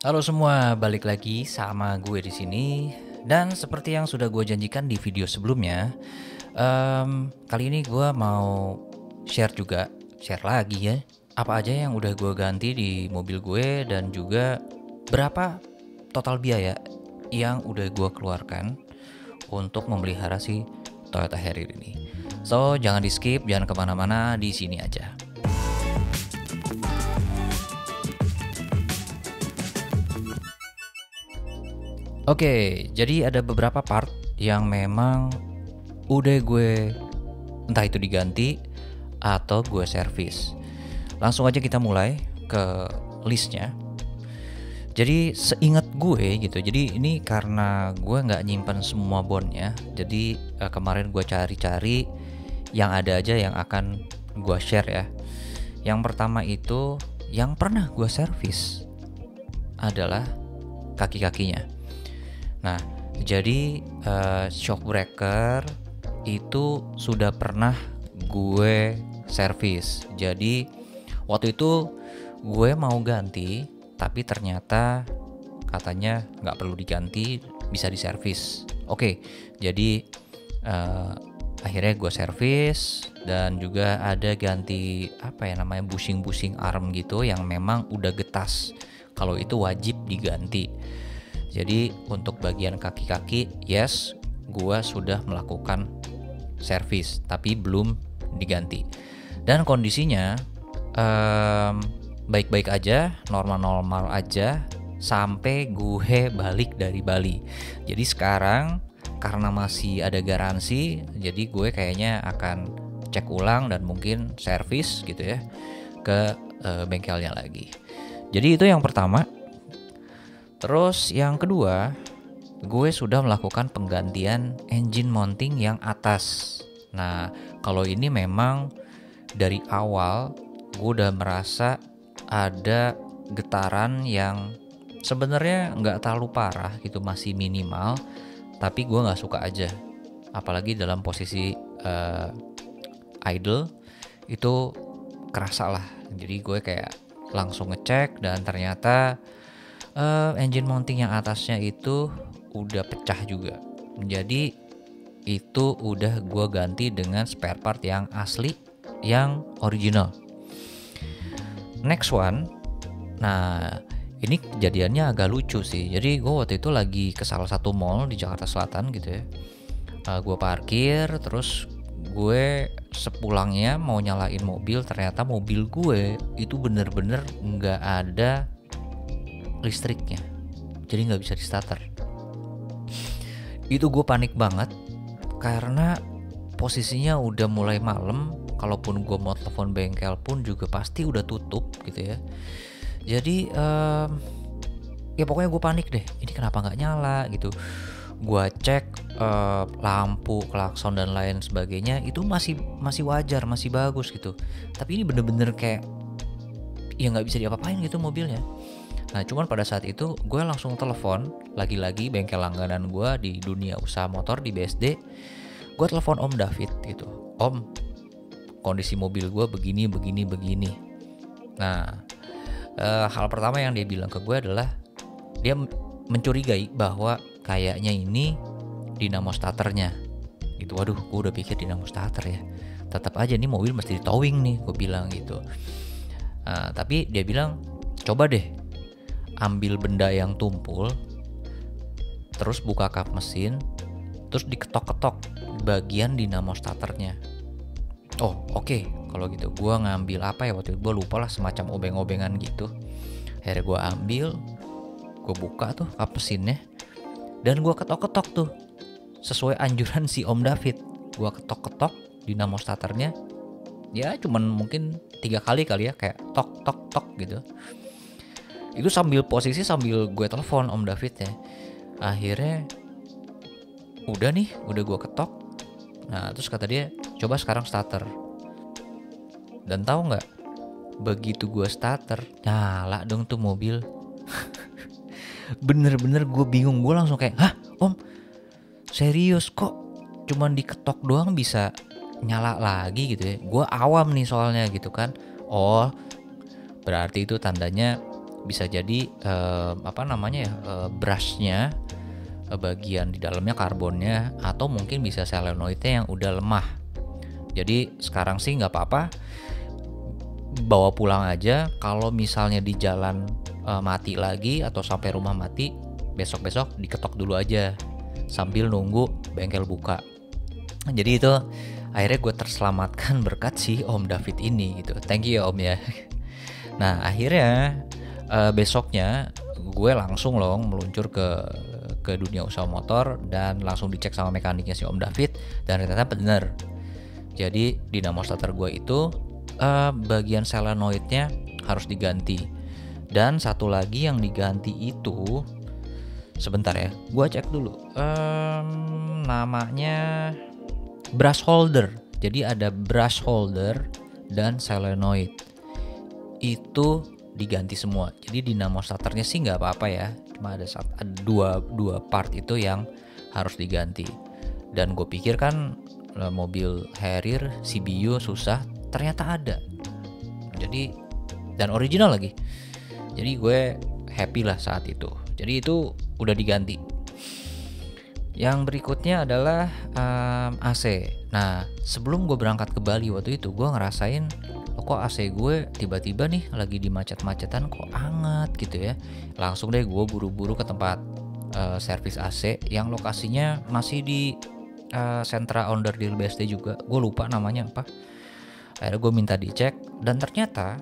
Halo semua, balik lagi sama gue di sini. Dan seperti yang sudah gue janjikan di video sebelumnya, kali ini gue mau share lagi ya, apa aja yang udah gue ganti di mobil gue dan juga berapa total biaya yang udah gue keluarkan untuk memelihara si Toyota Harrier ini. So jangan di skip, jangan kemana-mana, di sini aja. Oke, jadi ada beberapa part yang memang udah gue entah itu diganti atau gue servis. Langsung aja kita mulai ke listnya. Jadi seingat gue gitu, jadi ini karena gue nggak nyimpan semua bondnya. Jadi kemarin gue cari-cari yang ada aja yang akan gue share ya. Yang pertama itu yang pernah gue servis adalah kaki-kakinya. Nah, jadi shock breaker itu sudah pernah gue servis. Jadi waktu itu gue mau ganti, tapi ternyata katanya nggak perlu diganti, bisa diservis. Oke, jadi akhirnya gue servis dan juga ada ganti bushing arm gitu yang memang udah getas. Kalau itu wajib diganti. Jadi untuk bagian kaki-kaki, yes, gua sudah melakukan servis, tapi belum diganti. Dan kondisinya baik-baik aja, normal-normal aja, sampai gue balik dari Bali. Jadi sekarang karena masih ada garansi, jadi gue kayaknya akan cek ulang dan mungkin servis gitu ya ke bengkelnya lagi. Jadi itu yang pertama. Terus yang kedua, gue sudah melakukan penggantian engine mounting yang atas. Nah, kalau ini memang dari awal gue udah merasa ada getaran yang sebenarnya nggak terlalu parah gitu, masih minimal, tapi gue nggak suka aja. Apalagi dalam posisi idle itu kerasa lah. Jadi gue kayak langsung ngecek dan ternyata engine mounting yang atasnya itu udah pecah juga. Jadi itu udah gue ganti dengan spare part yang asli, yang original. Next one, nah ini kejadiannya agak lucu sih. Jadi gue waktu itu lagi ke salah satu mall di Jakarta Selatan gitu ya. Gue parkir, terus gue sepulangnya mau nyalain mobil, ternyata mobil gue itu bener-bener nggak ada listriknya, jadi nggak bisa di starter. Itu gue panik banget karena posisinya udah mulai malam. Kalaupun gue mau telepon bengkel pun juga pasti udah tutup gitu ya. Jadi ya pokoknya gue panik deh, ini kenapa nggak nyala gitu. Gue cek lampu, klakson dan lain sebagainya itu masih wajar, masih bagus gitu. Tapi ini bener-bener kayak ya nggak bisa diapa-apain gitu mobilnya. Nah cuman pada saat itu gue langsung telepon, lagi-lagi bengkel langganan gue di dunia usaha motor di BSD. Gue telepon Om David gitu, Om, kondisi mobil gue begini. Nah hal pertama yang dia bilang ke gue adalah dia mencurigai bahwa kayaknya ini dinamo starternya gitu. Waduh, gue udah pikir dinamo starter ya, tetap aja nih mobil mesti di towing nih, gue bilang gitu. Tapi dia bilang coba deh ambil benda yang tumpul, terus buka kap mesin, terus diketok-ketok bagian dinamo starternya. Oh oke. Kalau gitu gue ngambil apa ya waktu itu, gue lupa lah, semacam obeng-obengan gitu. Akhirnya gue ambil, gue buka tuh kap mesinnya, dan gue ketok-ketok tuh sesuai anjuran si Om David. Gue ketok-ketok dinamo starternya, ya cuman mungkin 3 kali ya, kayak tok tok tok gitu. Itu sambil gue telepon Om David ya. Akhirnya udah gue ketok. Nah terus kata dia, coba sekarang starter. Dan tahu nggak, begitu gue starter, nyala dong tuh mobil. Bener-bener gue bingung, gue langsung kayak, hah Om, serius kok cuman diketok doang bisa nyala lagi gitu ya. Gue awam nih soalnya gitu kan. Oh berarti itu tandanya bisa jadi brushnya, bagian di dalamnya karbonnya, atau mungkin bisa selenoidnya yang udah lemah. Jadi sekarang sih nggak apa-apa, bawa pulang aja. Kalau misalnya di jalan mati lagi atau sampai rumah mati, besok-besok diketok dulu aja sambil nunggu bengkel buka. Jadi itu akhirnya gue terselamatkan berkat si Om David ini gitu. Thank you ya Om ya. Nah akhirnya besoknya gue langsung loh meluncur ke dunia usaha motor dan langsung dicek sama mekaniknya si Om David, dan ternyata bener. Jadi dinamo starter gue itu bagian selenoidnya harus diganti. Dan satu lagi yang diganti itu, sebentar ya, gue cek dulu. Namanya brush holder. Jadi ada brush holder dan solenoid itu diganti semua. Jadi dinamo starternya sih nggak apa-apa ya, cuma ada dua part itu yang harus diganti. Dan gue pikir kan mobil Harrier CBU susah, ternyata ada. Jadi dan original lagi. Jadi gue happy lah saat itu. Jadi itu udah diganti. Yang berikutnya adalah AC. Nah sebelum gue berangkat ke Bali waktu itu, gue ngerasain kok AC gue tiba-tiba nih lagi di macet-macetan kok hangat gitu ya. Langsung deh gue buru-buru ke tempat servis AC yang lokasinya masih di sentra onderdil BSD juga. Gue lupa namanya apa. Akhirnya gue minta dicek dan ternyata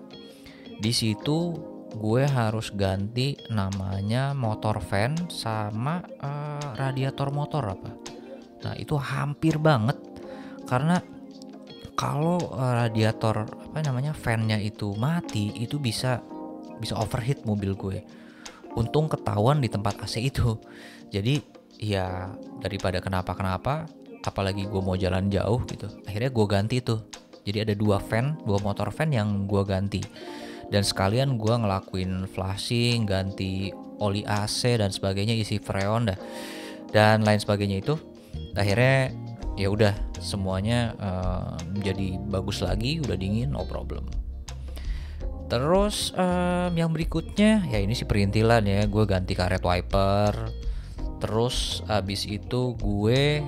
di situ gue harus ganti namanya motor fan sama radiator motor apa. Nah itu hampir banget, karena kalau radiator fan-nya itu mati, itu bisa overheat mobil gue. Untung ketahuan di tempat AC itu. Jadi ya daripada kenapa-kenapa, apalagi gue mau jalan jauh gitu, akhirnya gue ganti tuh. Jadi ada dua motor fan yang gue ganti. Dan sekalian gue ngelakuin flashing, ganti oli AC dan sebagainya, isi freon dah dan lain sebagainya itu. Akhirnya ya udah semuanya jadi bagus lagi, udah dingin, no problem. Terus yang berikutnya ya ini sih perintilan ya, gue ganti karet wiper. Terus abis itu gue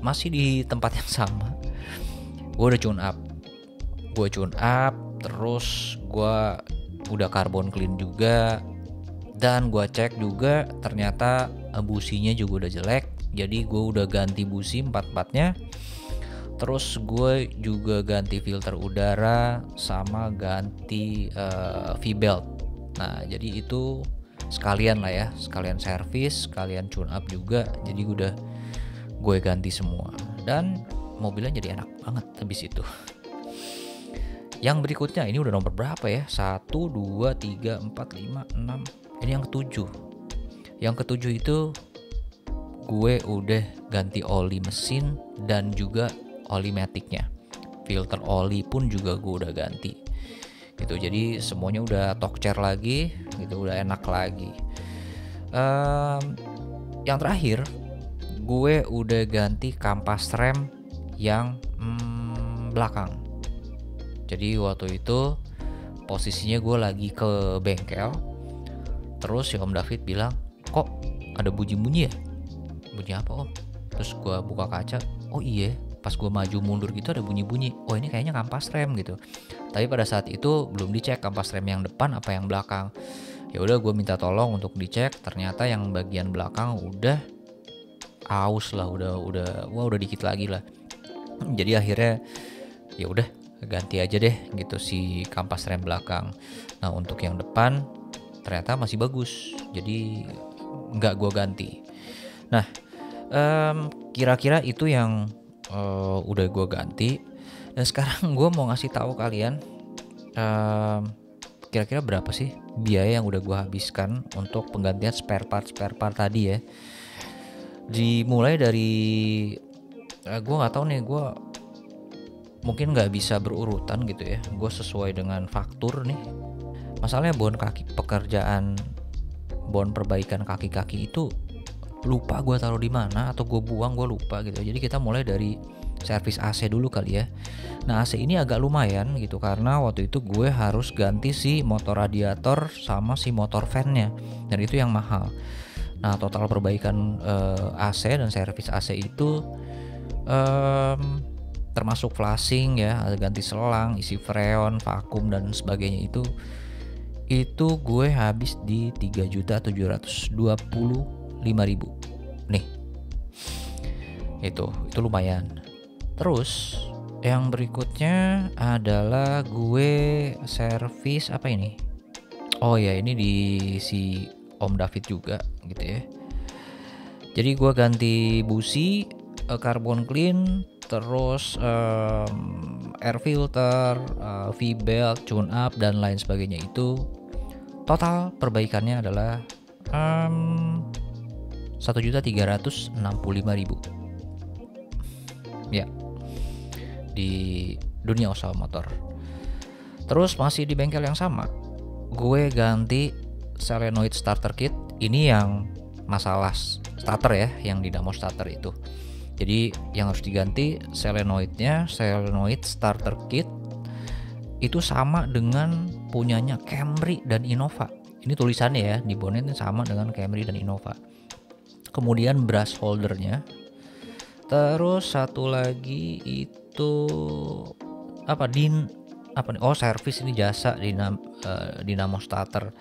masih di tempat yang sama, gue udah tune up, terus gue udah carbon clean juga, dan gue cek juga ternyata businya juga udah jelek. Jadi gue udah ganti busi 4-4-nya. Terus gue juga ganti filter udara sama ganti V-belt. Nah jadi itu sekalian lah ya, sekalian servis, sekalian tune up juga. Jadi gue ganti semua dan mobilnya jadi enak banget habis itu. Yang berikutnya ini udah nomor berapa ya? 1, 2, 3, 4, 5, 6. Ini yang ketujuh. Yang ketujuh itu gue udah ganti oli mesin dan juga oli maticnya. Filter oli pun juga gue udah ganti. Gitu. Jadi semuanya udah tokcer lagi, gitu, udah enak lagi. Yang terakhir gue udah ganti kampas rem yang belakang. Jadi waktu itu posisinya gue lagi ke bengkel, terus si Om David bilang, kok ada bunyi-bunyi ya? Bunyi apa Om? Terus gue buka kaca, oh iya, pas gue maju mundur gitu ada bunyi-bunyi. Oh ini kayaknya kampas rem gitu. Tapi pada saat itu belum dicek kampas rem yang depan apa yang belakang. Ya udah gue minta tolong untuk dicek, ternyata yang bagian belakang udah aus lah, udah dikit lagi lah. Jadi akhirnya ya udah ganti aja deh gitu si kampas rem belakang. Nah untuk yang depan ternyata masih bagus, jadi nggak gue ganti. Nah kira-kira itu yang udah gue ganti. Dan sekarang gue mau ngasih tahu kalian kira-kira berapa sih biaya yang udah gue habiskan untuk penggantian spare part tadi ya. Dimulai dari gue nggak tahu nih, gue mungkin nggak bisa berurutan gitu ya, gue sesuai dengan faktur nih. Masalahnya bon perbaikan kaki-kaki itu lupa gue taruh di mana atau gue buang, gue lupa gitu. Jadi kita mulai dari servis AC dulu kali ya. Nah AC ini agak lumayan gitu karena waktu itu gue harus ganti si motor radiator sama si motor fan-nya, dan itu yang mahal. Nah total perbaikan AC dan servis AC itu termasuk flashing ya, ganti selang, isi freon, vakum dan sebagainya, itu gue habis di 3.725.000 nih. Itu lumayan. Terus yang berikutnya adalah gue servis apa ini? Oh ya, ini di si Om David juga gitu ya. Jadi gue ganti busi, carbon clean, terus air filter, V-belt, tune up dan lain sebagainya. Itu total perbaikannya adalah 1.365.000 ya, di dunia usaha motor. Terus masih di bengkel yang sama, gue ganti solenoid starter kit. Ini yang masalah starter ya, yang dinamo starter itu. Jadi yang harus diganti solenoidnya, solenoid starter kit itu sama dengan punyanya Camry dan Innova. Ini tulisannya ya di bonetnya sama dengan Camry dan Innova. Kemudian brush holdernya. Terus satu lagi itu apa nih? Oh, servis ini jasa dinamo starter.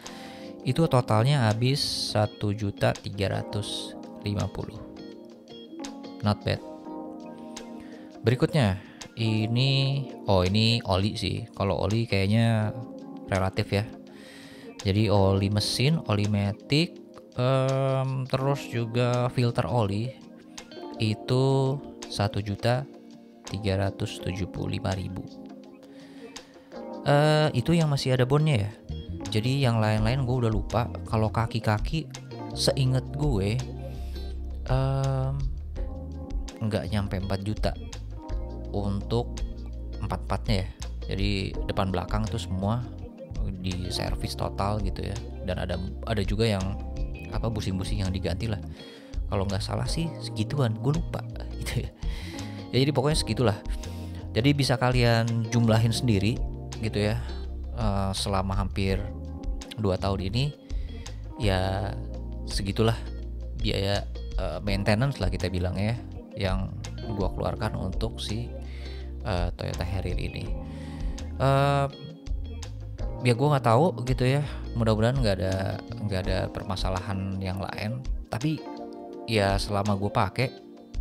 Itu totalnya habis 1.350.000. Not bad. Berikutnya ini oli sih. Kalau oli kayaknya relatif ya. Jadi oli mesin, oli matic, terus juga filter oli itu 1.375.000. Itu yang masih ada bonnya ya. Jadi yang lain-lain gue udah lupa. Kalau kaki-kaki seinget gue nggak nyampe 4 juta untuk 4-4-nya ya. Jadi depan belakang itu semua di servis total gitu ya. Dan ada juga yang busing-busing yang diganti lah. Kalau nggak salah sih segituan, gue lupa gitu ya. Ya jadi pokoknya segitulah. Jadi bisa kalian jumlahin sendiri gitu ya. Selama hampir 2 tahun ini ya segitulah biaya maintenance lah kita bilang ya, yang gua keluarkan untuk si Toyota Harrier ini. Ya gua nggak tahu gitu ya, mudah-mudahan nggak ada permasalahan yang lain. Tapi ya selama gue pakai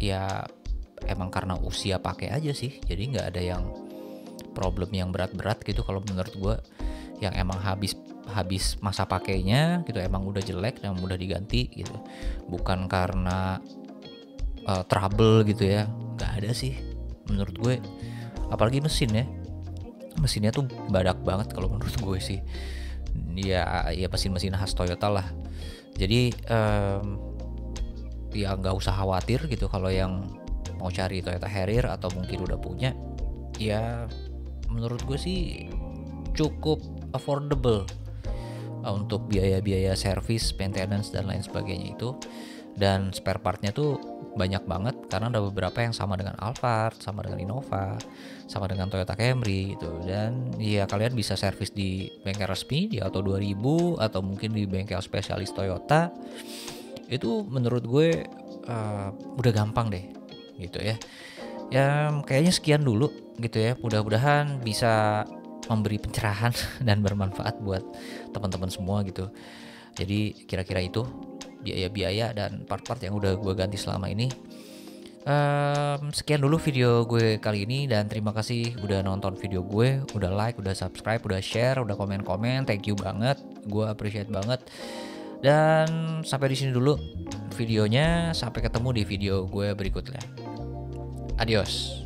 ya emang karena usia pakai aja sih, jadi nggak ada yang problem yang berat-berat gitu. Kalau menurut gue yang emang habis masa pakainya gitu, emang udah jelek dan mudah diganti gitu, bukan karena trouble gitu ya, nggak ada sih menurut gue. Apalagi mesinnya tuh badak banget kalau menurut gue sih. Ya mesin khas Toyota lah. Jadi ya nggak usah khawatir gitu kalau yang mau cari Toyota Harrier atau mungkin udah punya. Ya menurut gue sih cukup affordable untuk biaya-biaya servis, maintenance dan lain sebagainya itu. Dan spare partnya tuh banyak banget karena ada beberapa yang sama dengan Alphard, sama dengan Innova, sama dengan Toyota Camry gitu. Dan ya kalian bisa servis di bengkel resmi di Auto 2000 atau mungkin di bengkel spesialis Toyota. Itu menurut gue udah gampang deh gitu ya. Ya kayaknya sekian dulu gitu ya. Mudah-mudahan bisa memberi pencerahan dan bermanfaat buat teman-teman semua gitu. Jadi kira-kira itu biaya-biaya dan part-part yang udah gue ganti selama ini. Sekian dulu video gue kali ini, dan terima kasih udah nonton video gue, udah like, udah subscribe, udah share, udah komen-komen. Thank you banget, gue appreciate banget. Dan sampai di sini dulu videonya, sampai ketemu di video gue berikutnya. Adios.